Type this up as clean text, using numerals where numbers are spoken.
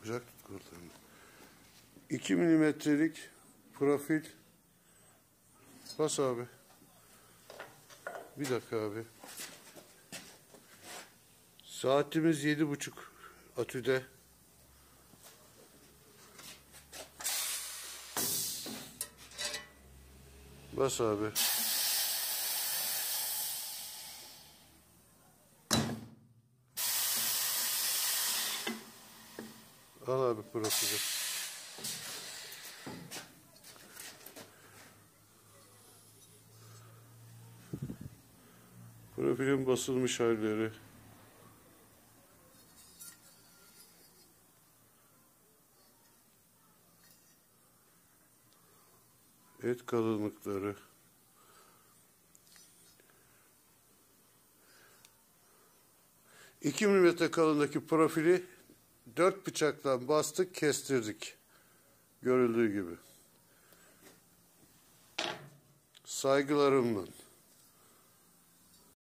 Bıçak tut kurtarını. 2 milimetrelik profil. Bas abi. Bir dakika abi. Saatimiz 7.30 atüde. Bas abi. Al abi profili. Profilin basılmış halleri. Et kalınlıkları. ...2 milimetre kalınlığındaki profili 4 bıçakla bastık, kestirdik. Görüldüğü gibi. Saygılarımla.